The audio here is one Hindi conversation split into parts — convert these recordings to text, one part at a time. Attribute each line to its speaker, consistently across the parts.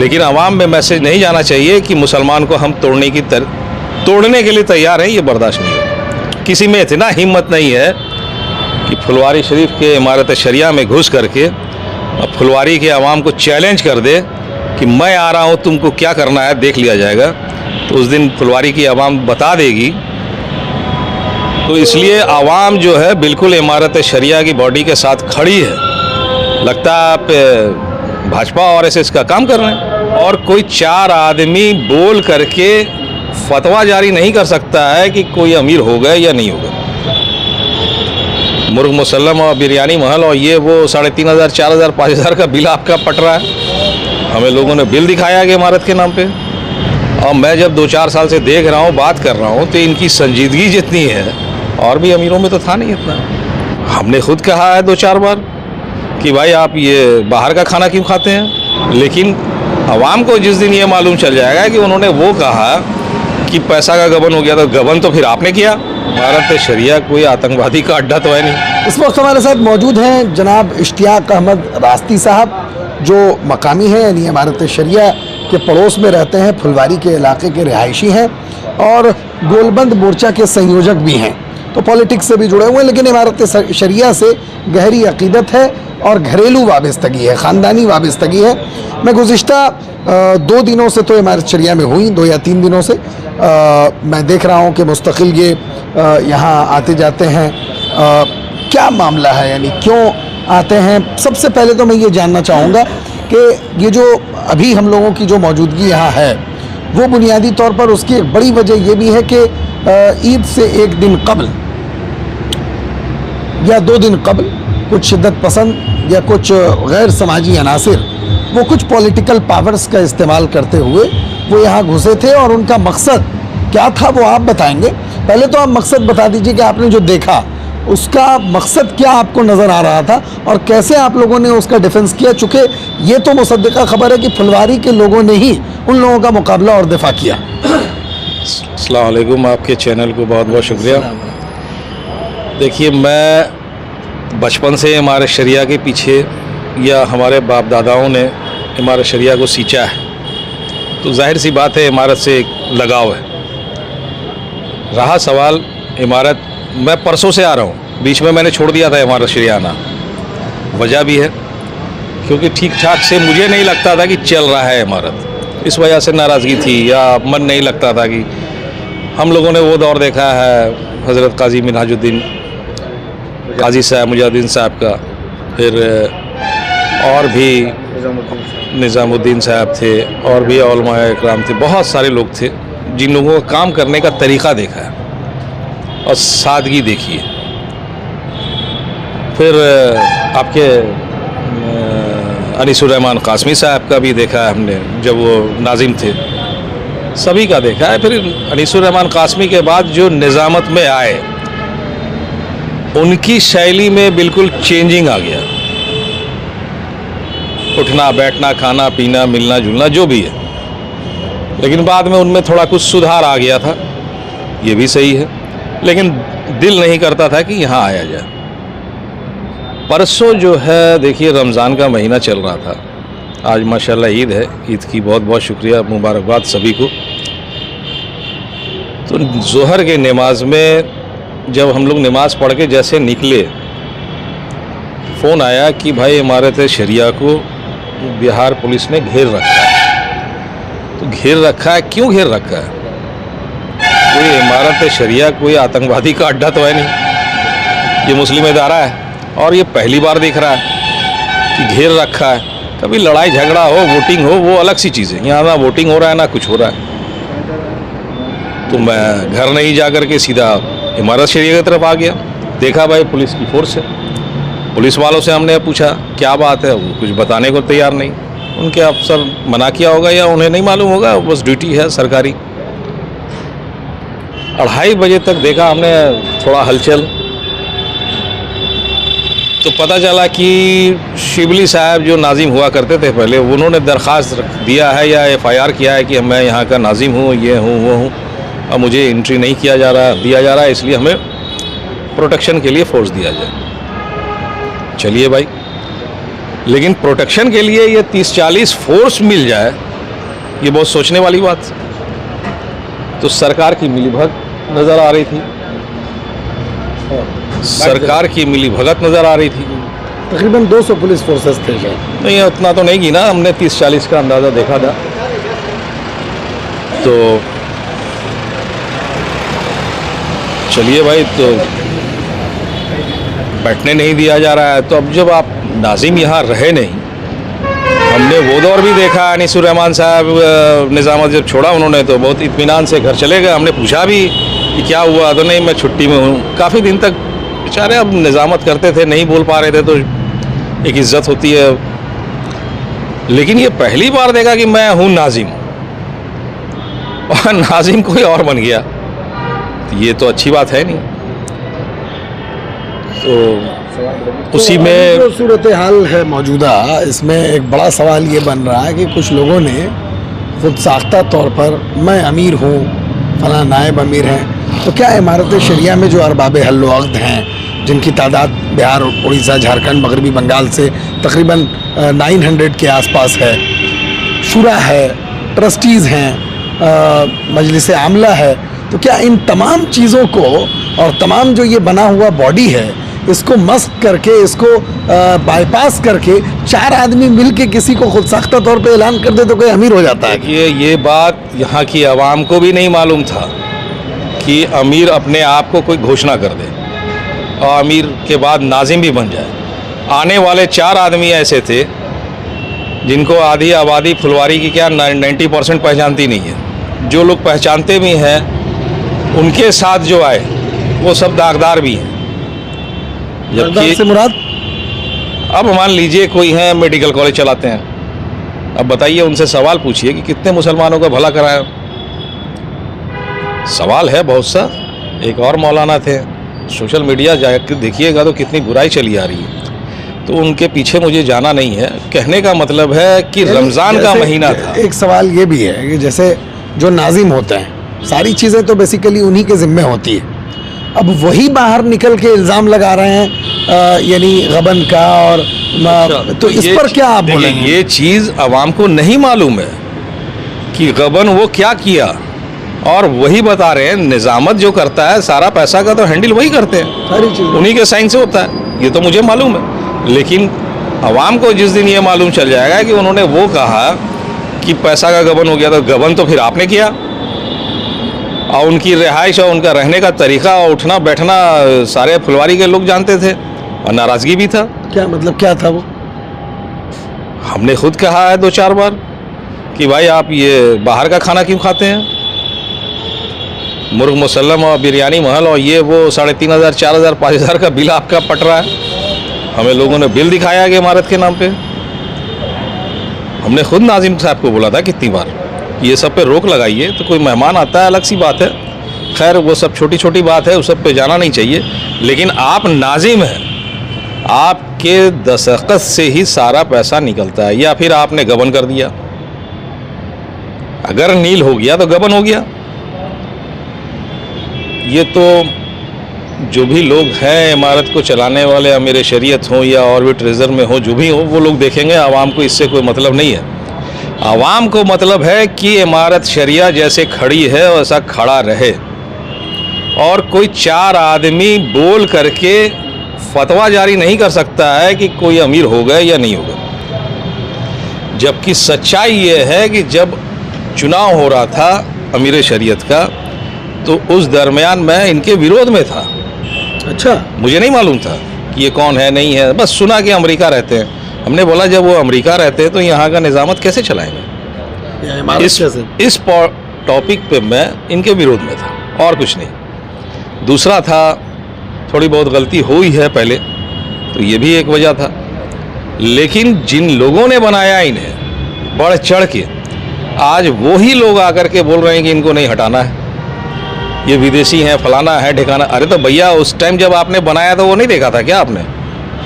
Speaker 1: लेकिन आवाम में मैसेज नहीं जाना चाहिए कि मुसलमान को हम तोड़ने के लिए तैयार हैं, ये बर्दाश्त नहीं है। किसी में इतना हिम्मत नहीं है कि फुलवारी शरीफ के इमारत शरिया में घुस करके और फुलवारी के आवाम को चैलेंज कर दे कि मैं आ रहा हूँ, तुमको क्या करना है देख लिया जाएगा। तो उस दिन फुलवारी की आवाम बता देगी। तो इसलिए आवाम जो है बिल्कुल इमारत शरिया की बॉडी के साथ खड़ी है। लगता है आप भाजपा और RSS का काम कर रहे हैं। और कोई 4 आदमी बोल करके फतवा जारी नहीं कर सकता है कि कोई अमीर हो गए या नहीं हो गए। मुर्ग मुसल्लम और बिरयानी महल और ये वो 3,500, 4,000, 5,000 का बिल आपका पट रहा है। हमें लोगों ने बिल दिखाया कि इमारत के नाम पे। और मैं जब 2-4 साल से देख रहा हूँ, बात कर रहा हूँ, तो इनकी संजीदगी जितनी है, और भी अमीरों में तो था नहीं इतना। हमने खुद कहा है 2-4 बार कि भाई आप ये बाहर का खाना क्यों खाते हैं। लेकिन आवाम को जिस दिन ये मालूम चल जाएगा कि उन्होंने वो कहा कि पैसा का गबन हो गया, तो गबन तो फिर आपने किया। इमारत शरिया कोई आतंकवादी का अड्डा तो है नहीं।
Speaker 2: इस वक्त हमारे साथ मौजूद हैं जनाब इश्तियाक अहमद रास्ती साहब, जो मकामी हैं, यानी इमारत शरिया के पड़ोस में रहते हैं, फुलवारी के इलाके के रिहायशी हैं और गोलबंद मोर्चा के संयोजक भी हैं। तो पॉलिटिक्स से भी जुड़े हुए हैं, लेकिन इमारत शरिया से गहरी अकीदत है और घरेलू वाबस्तगी है, ख़ानदानी वाबस्तगी है। मैं गुज़िश्ता 2 दिनों से तो इमारत शरिया में हुई, 2 या 3 दिनों से मैं देख रहा हूँ कि मुस्तकिल ये यहाँ आते जाते हैं। क्या मामला है, यानी क्यों आते हैं? सबसे पहले तो मैं ये जानना चाहूँगा कि ये जो अभी हम लोगों की जो मौजूदगी यहाँ है, वो बुनियादी तौर पर उसकी एक बड़ी वजह ये भी है कि ईद से 1 दिन कबल या 2 दिन कबल कुछ शिद्दत पसंद या कुछ गैर समाजी अनासिर वो कुछ पॉलिटिकल पावर्स का इस्तेमाल करते हुए वो यहाँ घुसे थे, और उनका मकसद क्या था वो आप बताएंगे। पहले तो आप मकसद बता दीजिए कि आपने जो देखा उसका मकसद क्या आपको नज़र आ रहा था और कैसे आप लोगों ने उसका डिफेंस किया, चूँकि ये तो मुसद्दिक़ा खबर है कि फुलवारी के लोगों ने ही उन लोगों का मुकाबला और दिफा किया।
Speaker 1: अस्सलाम वालेकुम, आपके चैनल को बहुत बहुत शुक्रिया। देखिए, मैं बचपन से इमारत शरिया के पीछे या हमारे बाप दादाओं ने इमारत शरिया को सींचा है, तो जाहिर सी बात है इमारत से एक लगाव है। रहा सवाल इमारत, मैं परसों से आ रहा हूँ, बीच में मैंने छोड़ दिया था इमारत शरिया आना। वजह भी है क्योंकि ठीक ठाक से मुझे नहीं लगता था कि चल रहा है इमारत। इस वजह से नाराज़गी थी या मन नहीं लगता था कि हम लोगों ने वो दौर देखा है हज़रत काजी मिनहाजुद्दीन काजी साहब मुजाहिदीन साहब का, फिर और भी निज़ामुद्दीन साहब थे और भी उलमाए इकराम थे, बहुत सारे लोग थे जिन लोगों का काम करने का तरीक़ा देखा है और सादगी देखी है। फिर आपके अनीसुर्रहमान कासमी साहब का भी देखा है हमने जब वो नाजिम थे, सभी का देखा है। फिर अनीसुर्रहमान कासमी के बाद जो निज़ामत में आए, उनकी शैली में बिल्कुल चेंजिंग आ गया। उठना बैठना, खाना पीना, मिलना जुलना जो भी है, लेकिन बाद में उनमें थोड़ा कुछ सुधार आ गया था, ये भी सही है। लेकिन दिल नहीं करता था कि यहाँ आया जाए। परसों जो है, देखिए रमज़ान का महीना चल रहा था, आज माशाल्लाह ईद है, ईद की बहुत बहुत शुक्रिया, मुबारकबाद सभी को। तो ज़ोहर के नमाज में जब हम लोग नमाज़ पढ़ के जैसे निकले, फ़ोन आया कि भाई इमारत शरिया को बिहार पुलिस ने घेर रखा है। तो घेर रखा है, क्यों घेर रखा है? कोई इमारत शरिया कोई आतंकवादी का अड्डा तो है नहीं, ये मुस्लिम इदारा है और ये पहली बार देख रहा है कि घेर रखा है। कभी लड़ाई झगड़ा हो, वोटिंग हो, वो अलग सी चीज़ है। यहाँ ना वोटिंग हो रहा है ना कुछ हो रहा है। तो मैं घर नहीं जा कर के सीधा इमारत शरिया की तरफ आ गया। देखा भाई पुलिस की फोर्स है। पुलिस वालों से हमने पूछा क्या बात है, वो कुछ बताने को तैयार नहीं। उनके अफसर मना किया होगा या उन्हें नहीं मालूम होगा, बस ड्यूटी है सरकारी। 2:30 बजे तक देखा हमने थोड़ा हलचल, तो पता चला कि शिबली साहब जो नाजिम हुआ करते थे पहले, उन्होंने दरख्वास्त दिया है या FIR किया है कि मैं यहाँ का नाजिम हूँ, ये हूँ वो हूँ, और मुझे एंट्री नहीं दिया जा रहा है, इसलिए हमें प्रोटेक्शन के लिए फोर्स दिया जाए। चलिए भाई, लेकिन प्रोटेक्शन के लिए ये 30-40 फोर्स मिल जाए ये बहुत सोचने वाली बात। तो सरकार की मिलीभगत नज़र आ रही थी, सरकार की मिलीभगत नज़र आ रही थी।
Speaker 2: तकरीबन 200 पुलिस फोर्सेस थे शायद।
Speaker 1: नहीं, उतना तो नहीं गिना हमने, 30-40 का अंदाज़ा देखा था। तो चलिए भाई, तो बैठने नहीं दिया जा रहा है। तो अब जब आप नाजिम यहाँ रहे नहीं, हमने वो दौर भी देखा, अनीसुर रहमान साहब निज़ामत जब छोड़ा उन्होंने तो बहुत इत्मीनान से घर चले गए। हमने पूछा भी कि क्या हुआ, तो नहीं मैं छुट्टी में हूँ। काफ़ी दिन तक बेचारे अब निज़ामत करते थे, नहीं बोल पा रहे थे, तो एक इज़्ज़त होती है। लेकिन ये पहली बार देखा कि मैं हूँ नाजिम और नाजिम कोई और बन गया, ये तो अच्छी बात है नहीं। तो उसी
Speaker 2: तो
Speaker 1: में
Speaker 2: जो सूरत हाल है मौजूदा, इसमें एक बड़ा सवाल ये बन रहा है कि कुछ लोगों ने खुद साख्ता तौर पर मैं अमीर हूँ, फला नायब अमीर हैं, तो क्या इमारत शरिया में जो अरबाब हल्ल वक़्त हैं, जिनकी तादाद बिहार, उड़ीसा, झारखंड, मगरबी बंगाल से तकरीबन 900 के आसपास है, शुरा है, ट्रस्टीज़ हैं, मजलिस आमला है, तो क्या इन तमाम चीज़ों को और तमाम जो ये बना हुआ बॉडी है, इसको मस्क करके, इसको बाईपास करके 4 आदमी मिल के किसी को खुद साख्ता तौर पे ऐलान कर दे तो कोई अमीर हो जाता है?
Speaker 1: ये बात यहाँ की आवाम को भी नहीं मालूम था कि अमीर अपने आप को कोई घोषणा कर दे और अमीर के बाद नाजिम भी बन जाए। आने वाले 4 आदमी ऐसे थे जिनको आधी आबादी फुलवारी की क्या 90% पहचानती नहीं है। जो लोग पहचानते भी हैं, उनके साथ जो आए वो सब दागदार भी हैं।
Speaker 2: जबकि से मुराद,
Speaker 1: अब मान लीजिए कोई है मेडिकल कॉलेज चलाते हैं, अब बताइए उनसे सवाल पूछिए कि कितने मुसलमानों का भला कराया। सवाल है बहुत सा। एक और मौलाना थे, सोशल मीडिया जाकर देखिएगा तो कितनी बुराई चली आ रही है। तो उनके पीछे मुझे जाना नहीं है। कहने का मतलब है कि रमज़ान का महीना था।
Speaker 2: एक सवाल ये भी है कि जैसे जो नाजिम होते हैं, सारी चीज़ें तो बेसिकली उन्हीं के ज़िम्मे होती है, अब वही बाहर निकल के इल्ज़ाम लगा रहे हैं यानी गबन का, और तो इस पर क्या आप बोलेंगे?
Speaker 1: ये चीज़ आवाम को नहीं मालूम है कि गबन वो क्या किया, और वही बता रहे हैं निज़ामत जो करता है सारा पैसा का तो हैंडल वही करते हैं,
Speaker 2: सारी चीज़
Speaker 1: उन्हीं के साइन से होता है। ये तो मुझे मालूम है। लेकिन आवाम को जिस दिन ये मालूम चल जाएगा कि उन्होंने वो कहा कि पैसा का गबन हो गया, तो गबन तो फिर आपने किया, और उनकी रिहाइश और उनका रहने का तरीका और उठना बैठना सारे फुलवारी के लोग जानते थे, और नाराज़गी भी था।
Speaker 2: क्या मतलब क्या था वो?
Speaker 1: हमने खुद कहा है 2-4 बार कि भाई आप ये बाहर का खाना क्यों खाते हैं, मुर्ग मुसल्लम और बिरयानी महल और ये वो 3,500, 4,000, 5,000 का बिल आपका पट रहा है। हमें लोगों ने बिल दिखाया कि इमारत के नाम पे। हमने खुद नाजिम साहब को बोला था कितनी बार, ये सब पे रोक लगाइए। तो कोई मेहमान आता है अलग सी बात है, खैर वो सब छोटी छोटी बात है, उस सब पे जाना नहीं चाहिए। लेकिन आप नाजिम हैं, आपके दस्तखत से ही सारा पैसा निकलता है, या फिर आपने गबन कर दिया। अगर नील हो गया तो गबन हो गया। ये तो जो भी लोग हैं इमारत को चलाने वाले, अमीर शरीयत हो या और भी ट्रेजर में हो, जो भी हो, वो लोग देखेंगे। आवाम को इससे कोई मतलब नहीं है। आवाम को मतलब है कि इमारत शरिया जैसे खड़ी है वैसा खड़ा रहे, और कोई 4 आदमी बोल करके फतवा जारी नहीं कर सकता है कि कोई अमीर हो गए या नहीं हो गए। जबकि सच्चाई ये है कि जब चुनाव हो रहा था अमीर शरीयत का, तो उस दरमियान मैं इनके विरोध में था।
Speaker 2: अच्छा,
Speaker 1: मुझे नहीं मालूम था कि ये कौन है नहीं है, बस सुना कि अमेरिका रहते हैं। हमने बोला जब वो अमेरिका रहते हैं तो यहाँ का निज़ामत कैसे चलाएंगे। इस टॉपिक पे मैं इनके विरोध में था, और कुछ नहीं। दूसरा था, थोड़ी बहुत गलती हुई है पहले, तो ये भी एक वजह था। लेकिन जिन लोगों ने बनाया इन्हें बढ़ चढ़ के, आज वही लोग आकर के बोल रहे हैं कि इनको नहीं हटाना है, ये विदेशी हैं, फलाना है, ठिकाना। अरे तो भैया उस टाइम जब आपने बनाया तो वो नहीं देखा था क्या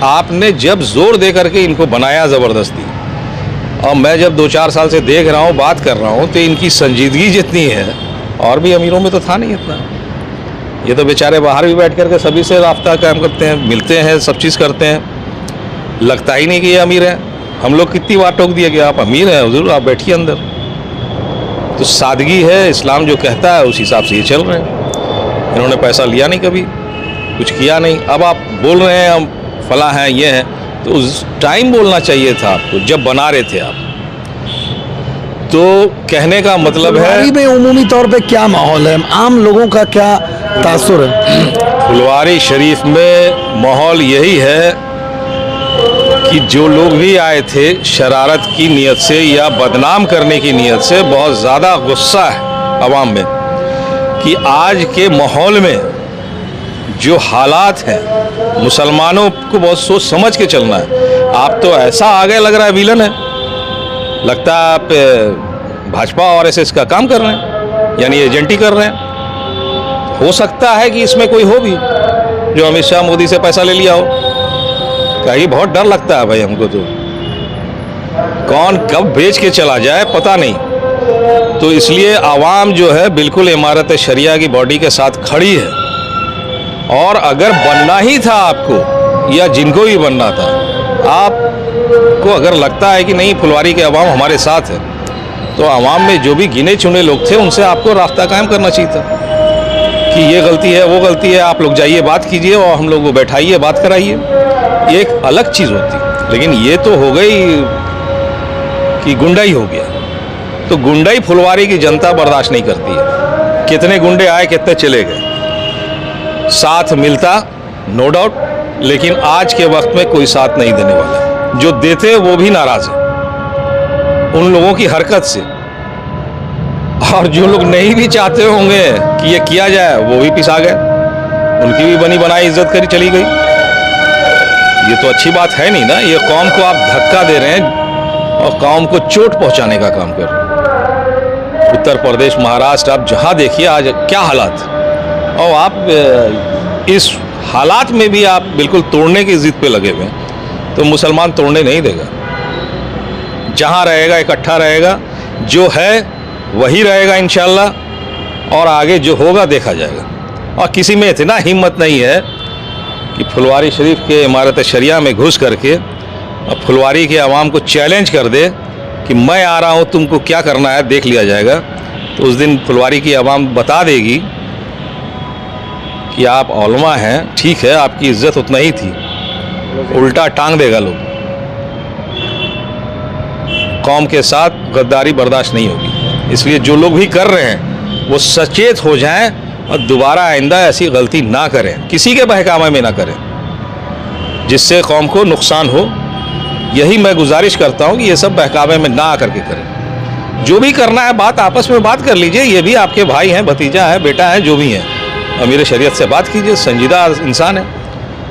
Speaker 1: आपने जब जोर दे करके इनको बनाया ज़बरदस्ती, और मैं जब 2-4 साल से देख रहा हूँ, बात कर रहा हूँ, तो इनकी संजीदगी जितनी है और भी अमीरों में तो था नहीं इतना। ये तो बेचारे बाहर भी बैठ करके सभी से राब्ता कायम करते हैं, मिलते हैं, सब चीज़ करते हैं, लगता ही नहीं कि ये अमीर हैं। हम लोग कितनी बार टोक दिया कि आप अमीर हैं हुजूर, आप बैठिए अंदर। तो सादगी है, इस्लाम जो कहता है उस हिसाब से ये चल रहे हैं। इन्होंने पैसा लिया नहीं, कभी कुछ किया नहीं। अब आप बोल रहे हैं हम फला हैं, ये हैं, तो उस टाइम बोलना चाहिए था आपको जब बना रहे थे आप। तो कहने का मतलब है
Speaker 2: फुलवारी में उमूमी तौर पे क्या माहौल है, आम लोगों का क्या तासुर है?
Speaker 1: फुलवारी शरीफ में माहौल यही है कि जो लोग भी आए थे शरारत की नीयत से या बदनाम करने की नीयत से, बहुत ज़्यादा गुस्सा है अवाम में कि आज के माहौल में जो हालात हैं, मुसलमानों को बहुत सोच समझ के चलना है। आप तो ऐसा आगे लग रहा है विलन है, लगता है आप भाजपा और एसएस का काम कर रहे हैं, यानी एजेंटी कर रहे हैं। हो सकता है कि इसमें कोई हो भी जो अमित शाह मोदी से पैसा ले लिया हो। कहीं बहुत डर लगता है भाई हमको, तो कौन कब बेच के चला जाए पता नहीं। तो इसलिए आवाम जो है बिल्कुल इमारत शरिया की बॉडी के साथ खड़ी है। और अगर बनना ही था आपको या जिनको भी बनना था, आपको अगर लगता है कि नहीं फुलवारी के अवाम हमारे साथ है, तो अवाम में जो भी गिने चुने लोग थे उनसे आपको रास्ता कायम करना चाहिए था कि ये गलती है, वो गलती है, आप लोग जाइए बात कीजिए और हम लोग को बैठाइए, बात कराइए। ये एक अलग चीज़ होती। लेकिन ये तो हो गई कि गुंडाई हो गया। तो गुंडाई फुलवारी की जनता बर्दाश्त नहीं करती है। कितने गुंडे आए, कितने चले गए, साथ मिलता नो डाउट, लेकिन आज के वक्त में कोई साथ नहीं देने वाला। जो देते हैं वो भी नाराज है उन लोगों की हरकत से, और जो लोग नहीं भी चाहते होंगे कि ये किया जाए वो भी पिसा गए, उनकी भी बनी बनाई इज्जत करी चली गई। ये तो अच्छी बात है नहीं ना। ये कौम को आप धक्का दे रहे हैं और कौम को चोट पहुंचाने का काम कर रहे हैं। उत्तर प्रदेश, महाराष्ट्र, आप जहां देखिए आज क्या हालात, और आप इस हालात में भी आप बिल्कुल तोड़ने की जिद पे लगे हुए हैं। तो मुसलमान तोड़ने नहीं देगा। जहां रहेगा इकट्ठा रहेगा, जो है वही रहेगा इंशाल्लाह, और आगे जो होगा देखा जाएगा। और किसी में इतना हिम्मत नहीं है कि फुलवारी शरीफ के इमारत शरिया में घुस करके और फुलवारी के अवाम को चैलेंज कर दे कि मैं आ रहा हूँ, तुमको क्या करना है देख लिया जाएगा। तो उस दिन फुलवारी की अवाम बता देगी कि आप औलमा हैं, ठीक है, आपकी इज्जत उतना ही थी, उल्टा टांग देगा लोग। कौम के साथ गद्दारी बर्दाश्त नहीं होगी। इसलिए जो लोग भी कर रहे हैं वो सचेत हो जाएं और दोबारा आइंदा ऐसी गलती ना करें, किसी के बहकावे में ना करें जिससे कौम को नुकसान हो। यही मैं गुजारिश करता हूँ कि ये सब बहकावे में ना आकर के करें। जो भी करना है बात आपस में बात कर लीजिए। ये भी आपके भाई हैं, भतीजा है, बेटा है, जो भी हैं, अमीर शरीयत से बात कीजिए, संजीदा इंसान है।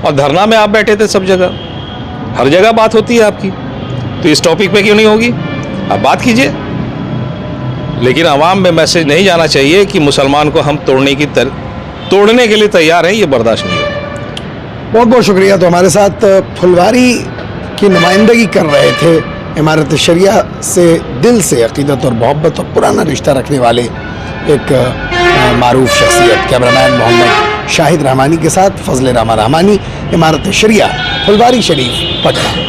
Speaker 1: और धरना में आप बैठे थे, सब जगह, हर जगह बात होती है आपकी, तो इस टॉपिक पे क्यों नहीं होगी? आप बात कीजिए। लेकिन आवाम में मैसेज नहीं जाना चाहिए कि मुसलमान को हम तोड़ने के लिए तैयार हैं, ये बर्दाश्त नहीं होगा।
Speaker 2: बहुत बहुत शुक्रिया। तो हमारे साथ फुलवारी की नुमाइंदगी कर रहे थे इमारत शरिया से दिल से अकीदत और मोहब्बत और पुराना रिश्ता रखने वाले एक मारूफ शख्सियत, कैमरामैन मोहम्मद शाहिद रहमानी के साथ फजल रहमान रहमानी, इमारत शरिया, फुलवारी शरीफ, पटना।